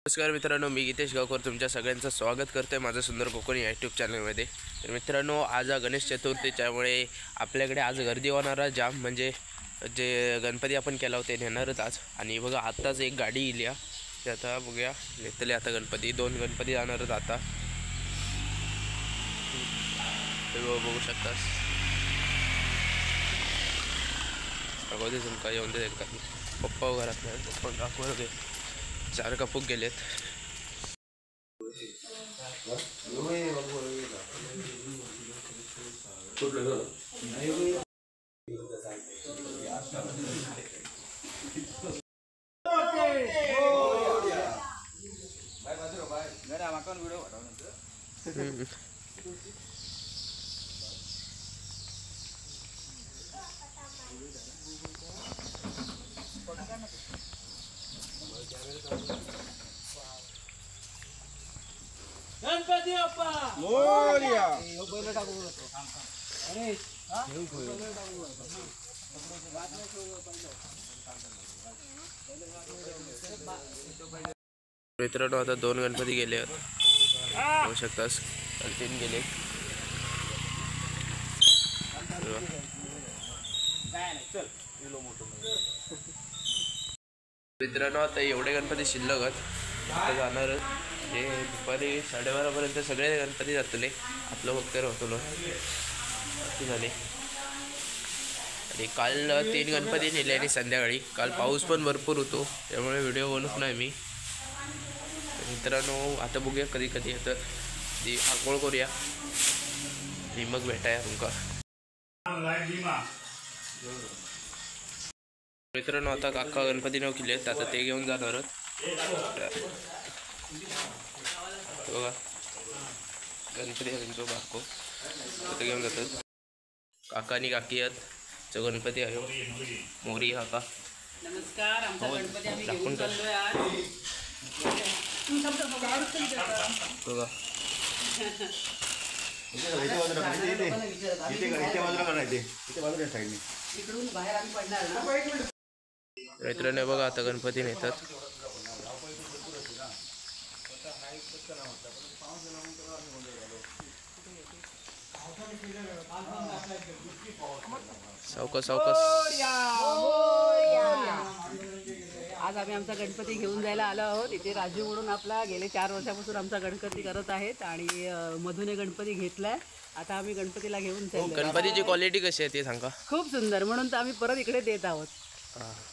नमस्कार मित्रांनो, मी गीतेश गावकर तुमच्या सगळ्यांचं स्वागत करतोय माझं सुंदर कोकणी यूट्यूब चॅनलमध्ये। तर मित्रांनो, आज गणेश चतुर्थी, त्यामुळे आपल्याकडे आज गर्दी होणारा जाम, म्हणजे जे गणपती आपण केला होता ते नेणारच आज। आणि बघा आत्ताच एक गाडी इली ते आता बघूया नेतले आता गणपती, 2 गणपती जाणारच आता। बघू शकता अगोदर तुमका येऊन दे का पप्पा घरात नाही, पप्पा काकूवर गे 4 कपूक गेलेत। गणपती बाप्पा मोरया मित्रांनो, आता 2 गणपती गेले होऊ शकतास, 3 गेले। मित्रांनो, आता एवढे गणपती शिल्लक आहेत जाणार, जे दुपारी 12:30 पर्यंत सगळे गणपती जातले, आपलं फक्त राहतलो झाले। आणि काल 3 गणपती नेले आणि संध्याकाळी काल पाऊस पण भरपूर होतो, त्यामुळे व्हिडिओ बनवत नाही मी। मित्रांनो, आता बघूया कधी कधी तर ती आंघोळ करूया आणि मग भेटाया तुमका। मित्रांनो, आता काका गणपती नाव केले, आता ते घेऊन जाणार बघा, गणपती त्यांचं बाको ते घेऊन जातात। काका आणि काकी आहेत, जो गणपती आहे मोरी काका। नमस्कार, आमचा गणपती आम्ही घेऊन चाललोय आज। बघा इकडून बाहेर आम्ही पडणार ना। मित्रांनो, बघा आता गणपती नेतात। सावकाश सावकाश। आज आम्ही आमचा गणपती घेऊन जायला आलो आहोत। इथे राजू म्हणून आपला गेले 4 वर्षापासून आमचा गणपती करत आहेत आणि मधूने गणपती घेतलाय। आता आम्ही गणपतीला घेऊन चाललो। गणपतीची क्वालिटी कशी आहे ते सांगा। खूप सुंदर, म्हणून तर आम्ही परत इकडे देत आहोत।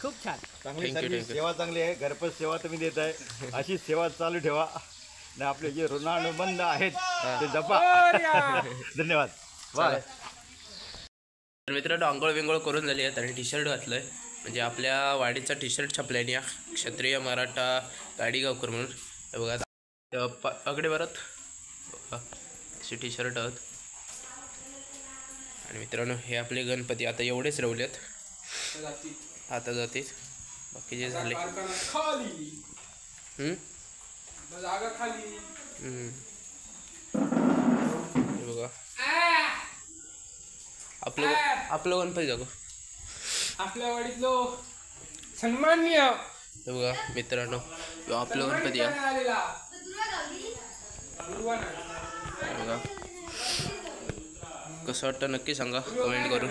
खूप छान, चांगली सर्विस, सेवा चांगली आहे, घरपोच सेवा तुम्ही देत आहे, अशी सेवा चालू ठेवा आणि आपले जे ऋणानुबंध आहेत ते जपा। धन्यवाद। मित्रांनो, आंघोळ बिंघोळ करून झाली आहे आणि टी-शर्ट घातलंय, म्हणजे आपल्या वाडीचा टी-शर्ट छापलाय या क्षत्रिय मराठा गाडीगावकर म्हणून। हे बघा अगडे परत असे टी-शर्ट आहेत। आणि मित्रांनो, हे आपले गणपती आता एवढेच रवलेत, आता जातील बाकीचे झाले। हे बघा आपलं गणपती जागो आपल्या वाडीतलो सन्मान्य। हे बघा मित्रांनो, आपलं गणपती आहे बघा। कसं वाटतं नक्की सांगा कमेंट करून,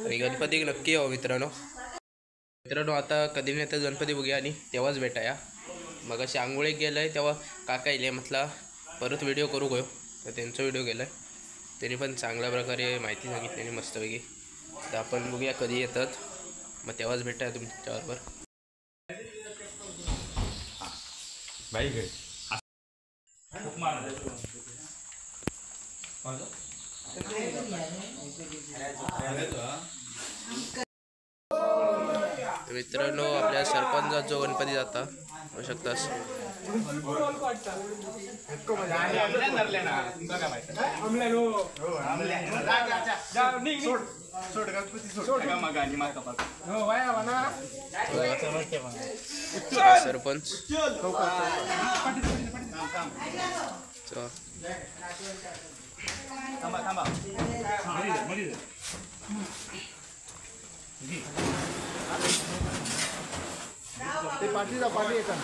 आणि गणपती नक्की यावं मित्रांनो। आता कधी नाही तर गणपती बघूया आणि तेव्हाच भेटाया। मग अशी आंघोळी गेलं तेव्हा काका येईल म्हटला परत व्हिडिओ करू गयो, तर त्यांचा व्हिडिओ गेला आहे, त्यांनी पण चांगल्या प्रकारे माहिती सांगितली मस्तपैकी। तर आपण बघूया कधी येतात, मग तेव्हाच भेटाया तुमच्याबरोबर। मित्रांनो, आपल्या सरपंचाचा जो गणपती जाता होऊ शकतास। सरपंच थांबा थांबा ते पाठी जा पाठी येतात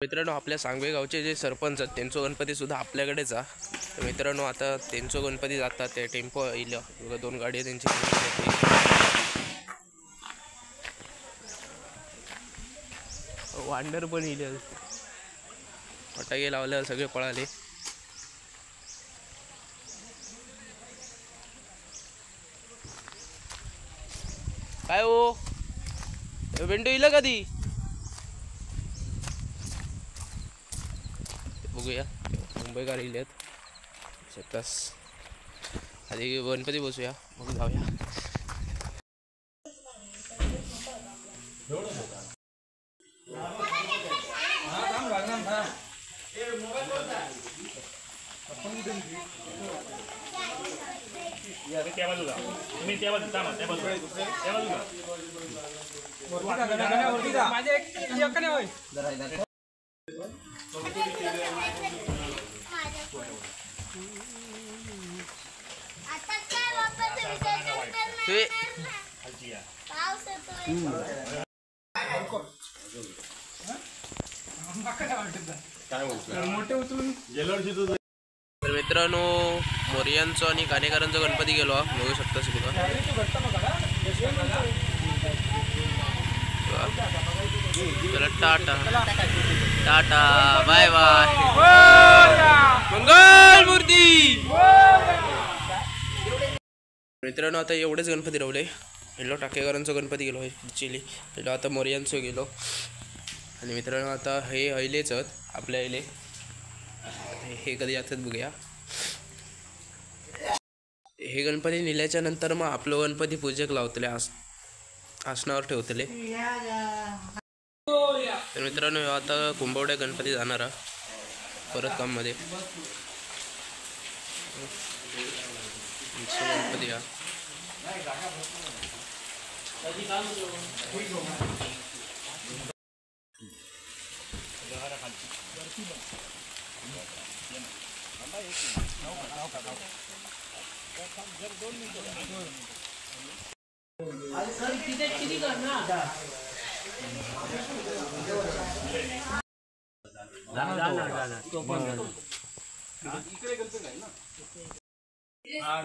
मित्रांनो आपल्या सांगवे गावचे जे सरपंच आहेत त्यांचा गणपती सुद्धा आपल्याकडेच आहे. तर मित्रांनो आता त्यांचा गणपती जातात ते टेम्पो येईल 2 गाडी त्यांची वांडर पण येईल फटाके लावल्यावर सगळे पळाले. काय हो वेंडो येईल कधी बघूया. मुंबईकर येईल शेतास आधी गणपती बसूया मग जाऊया. माझ्या एक नाही होय. मोठे उचलून तर मित्रांनो मोरियांचा आणि कानेकरांचा गणपती गेलो बघू शकता सुद्धा. टाटा टाटा बाय बाय मंगल मूर्ती. मित्रांनो आता एवढेच गणपती रावले. गेलो टाकेकरांचा गणपती गेलो चिली गेलो आता मोरियांचं गेलो. आणि मित्रांनो आता हे ऐलेच आपल्या ऐले हे कधी जातात बघूया. हे गणपती नेल्याच्या नंतर मग आपलं गणपती पूजक लावतले आसनावर ठेवतले. तर मित्रांनो आता कुंभवड्या गणपती जाणार परत काममध्ये गणपती हा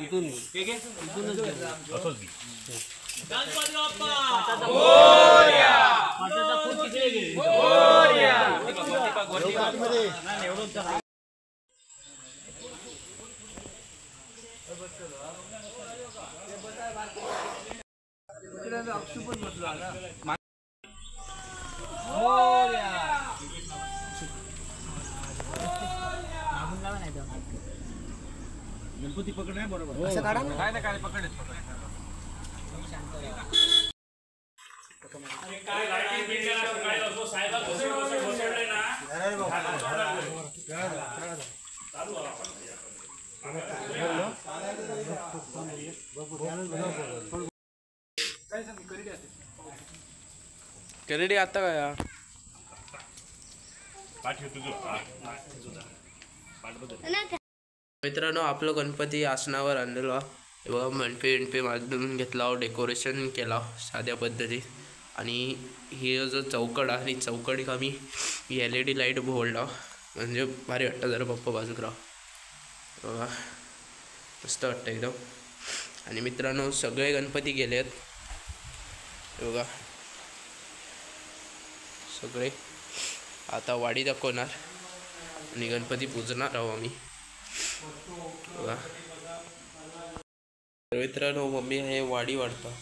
गणपती पकड नाही बरोबर असं काढा काय ना काय पकड करेडी आता काय मित्रांनो आपलं गणपती आसनावर आणलेलो बघा. मनपे मांडून घेतला डेकोरेशन केला साध्या पद्धतीत. आणि ही जो चौकड आहे आणि चौकडीक आम्ही LED लाईट बोलला म्हणजे भारी वाटतं. जरा पप्पा बाजूक राहा बघा मस्त वाटतं एकदम. आणि मित्रांनो सगळे गणपती गेलेत बघा सगळे. आता वाडी दाखवणार आणि गणपती पूजणार आहोत आम्ही बघा. मित्रांनो मम्मी हे वाडी वाढतं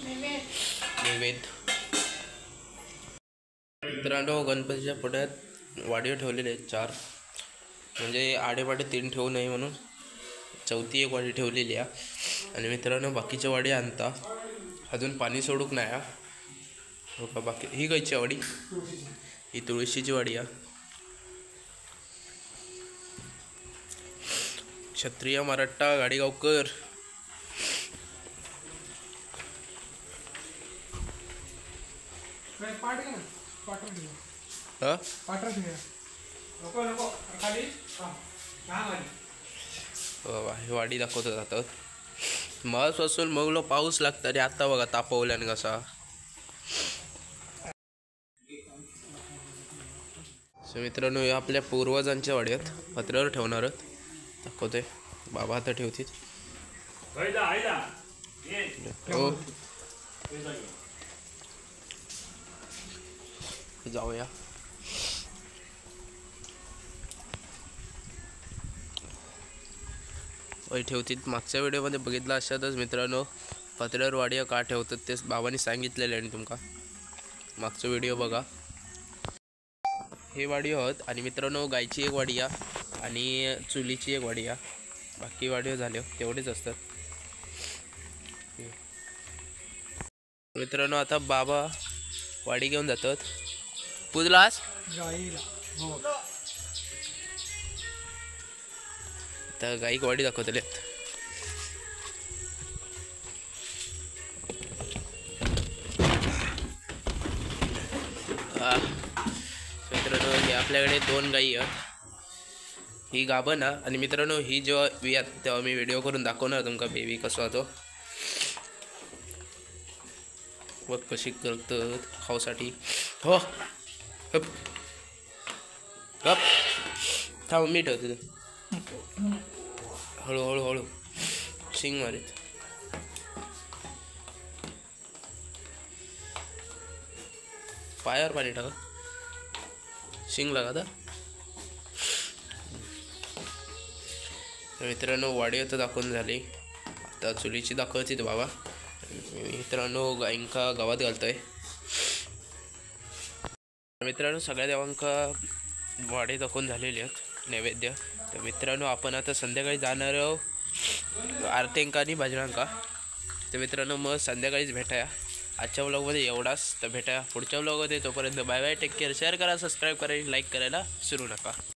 नैवेद्य. मित्रांनो गणपतीच्या पुढ्यात वाडी ठेवलेले आहेत 4 म्हणजे आडेपाडे 3 ठेवू नये म्हणून 4थी एक वाडी ठेवलेली आहे. आणि मित्रांनो बाकीच्या वाडी आणता अजून पाणी सोडूक नाही हो का. बाकी ही खायची वाडी ही तुळशीची वाडी आहे. क्षत्रिय मराठा गाडीगावकर ही वाडी दाखवत जातात. मग पाऊस लागतं रे आता बघा तापवल्याने कसा सो मित्रांनो हे आपल्या पूर्वजांच्या वाड्यात पत्र्यावर ठेवणार आहोत. दाखवतोय बाबा आता ठेवतील. हो जाऊया. होय ठेवतील. मागच्या व्हिडिओमध्ये बघितलं अशातच मित्रांनो पत्र्यावर वाडिया का ठेवतात ते बाबांनी सांगितलेलं आहे. तुमका मागचा व्हिडिओ बघा. हे वाडियो आहोत आणि मित्रांनो गायची एक वाडिया आणि चुलीची एक वाडिया. बाकी वाडियो झाले तेवढेच असतात. मित्रांनो आता बाबा वाडी घेऊन जातात. पुजलास आता गाईक वाडी दाखवतले. मित्रांनो हे आपल्याकडे 2 गायी आहेत. ही गाभण आणि मित्रांनो ही जेव्हा वियात तेव्हा मी व्हिडिओ करून दाखवणार तुमका बेबी कसं होतो. बघ कशी करतात खाऊसाठी. हो हप हप थांब मी ठेवतो. हळूहळू हळू शिंग मारीत. पायावर पाणी टाका. शिंग लागा तर. मित्रांनो वाडी आता दाखवून झाली. आता चुलीची दाखवायची तर बाबा. मित्रांनो गायींका गावात घालतोय. मित्रांनो सगळ्या देवांका वाडी दाखवून झालेली आहेत नैवेद्य. तर मित्रांनो आपण आता संध्याकाळी जाणार आहोत आरत्यांका आणि भजनांका. तर मित्रांनो मग संध्याकाळीच भेटाया. आजच्या व्लॉगमध्ये एवढाच. तर भेटाया पुढच्या व्लॉगमध्ये. तोपर्यंत bye bye. Take care. Share करा, सबस्क्राईब करा, लाईक करायला विसरू नका.